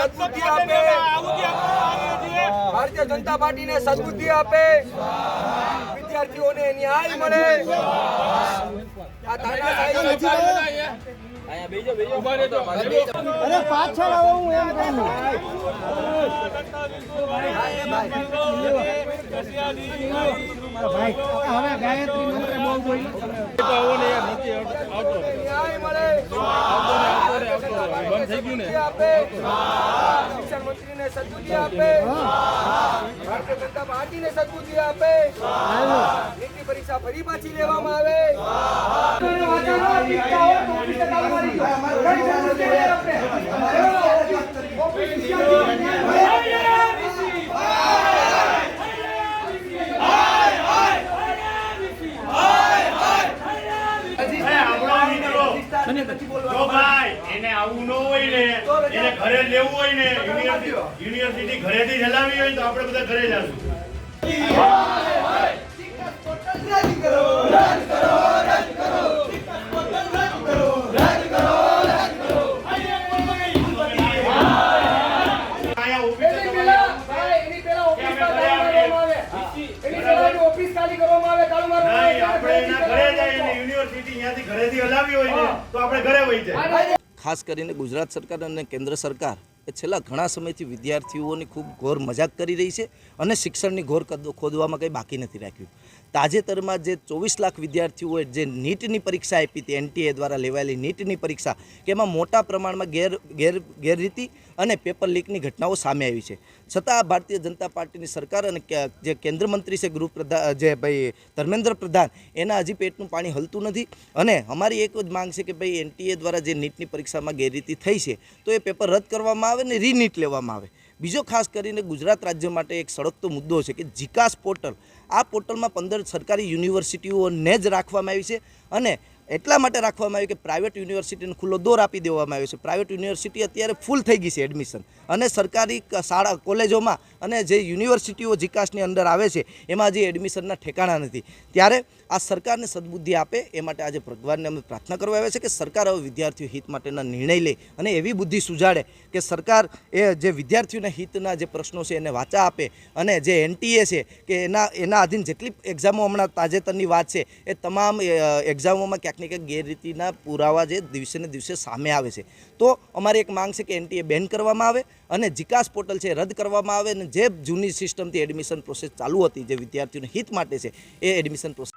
સદબુદ્ધિ આપે, ભારતીય જનતા પાર્ટીને સદબુદ્ધિ આપે, વિદ્યાર્થીઓને ન્યાય મળે। આ તાનાશાહી નથી। અરે પાછળ આવો, હું એમ કહું ભાઈ હવે ગાયત્રી મંત્ર બહુ બોલ્યો ન્યાય મળે, આપે શિક્ષણ મંત્રીને સદબુદ્ધિ આપે, ભારતીય જનતા પાર્ટીને સદબુદ્ધિ આપે, નીતિ પરીક્ષા ફરી પાછી લેવામાં આવે। જો ભાઈ એને આવું ન હોય ને, એને ઘરે લેવું હોય ને, યુનિવર્સિટી ઘરેથી ચલાવી હોય તો આપણે બધા ઘરે જશું। ખાસ કરીને ગુજરાત સરકાર અને કેન્દ્ર સરકાર એ છેલ્લા ઘણા સમયથી વિદ્યાર્થીઓની ખૂબ ઘોર મજાક કરી રહી છે અને શિક્ષણની ઘોર ખોદવામાં કંઈ બાકી નથી રાખ્યું। તાજેતરમાં જે 24 લાખ વિદ્યાર્થીઓએ જે નીટની પરીક્ષા આપી હતી, એનટીએ દ્વારા લેવાયેલી નીટની પરીક્ષા, કે એમાં મોટા પ્રમાણમાં ગેરરીતિ અને પેપર લીકની ઘટનાઓ સામે આવી છે। છતાં ભારતીય જનતા પાર્ટીની સરકાર અને જે કેન્દ્ર મંત્રી છે જે ભાઈ ધર્મેન્દ્ર પ્રધાન, એના હજી પેટનું પાણી હલતું નથી। અને અમારી એક જ માંગ છે કે ભાઈ એનટીએ દ્વારા જે નીટની પરીક્ષામાં ગેરરીતિ થઈ છે તો એ પેપર રદ કરવામાં આવે ને રીનીટ લેવામાં આવે। બીજો ખાસ કરીને ગુજરાત રાજ્ય માટે એક સળગતો મુદ્દો છે કે જીકાસ પોર્ટલ, આ પોર્ટલમાં 15 સરકારી યુનિવર્સિટીઓને જ રાખવામાં આવી છે અને એટલા માટે રાખવામાં આવ્યું કે પ્રાઇવેટ યુનિવર્સિટીને ખુલ્લો દોર આપી દેવામાં આવ્યો છે। પ્રાઇવેટ યુનિવર્સિટી અત્યારે ફૂલ થઈ ગઈ છે એડમિશન, અને સરકારી શાળા કોલેજોમાં અને જે યુનિવર્સિટીઓ જીકાસની અંદર આવે છે એમાં હજી એડમિશનના ઠેકાણા નથી। ત્યારે આ સરકારને સદબુદ્ધિ આપે એ માટે આજે ભગવાનને અમે પ્રાર્થના કરવા આવ્યા છે કે સરકાર હવે વિદ્યાર્થીઓ હિત માટેના નિર્ણય લે અને એવી બુદ્ધિ સુજાડે કે સરકાર એ જે વિદ્યાર્થીઓના હિતના જે પ્રશ્નો છે એને વાચા આપે, અને જે એનટીએ છે કે એના આધીન જેટલી એક્ઝામો હમણાં તાજેતરની વાત છે એ તમામ એક્ઝામોમાં ક્યાંક ને ક્યાંક ગેરરીતિના પુરાવા જે દિવસે ને દિવસે સામે આવે છે। તો અમારી એક માંગ છે કે એનટીએ બેન કરવામાં આવે અને જીકાસ પોર્ટલ છે રદ કરવામાં આવે, અને જે જૂની સિસ્ટમથી એડમિશન પ્રોસેસ ચાલુ હતી જે વિદ્યાર્થીઓના હિત માટે છે એ એડમિશન પ્રોસેસ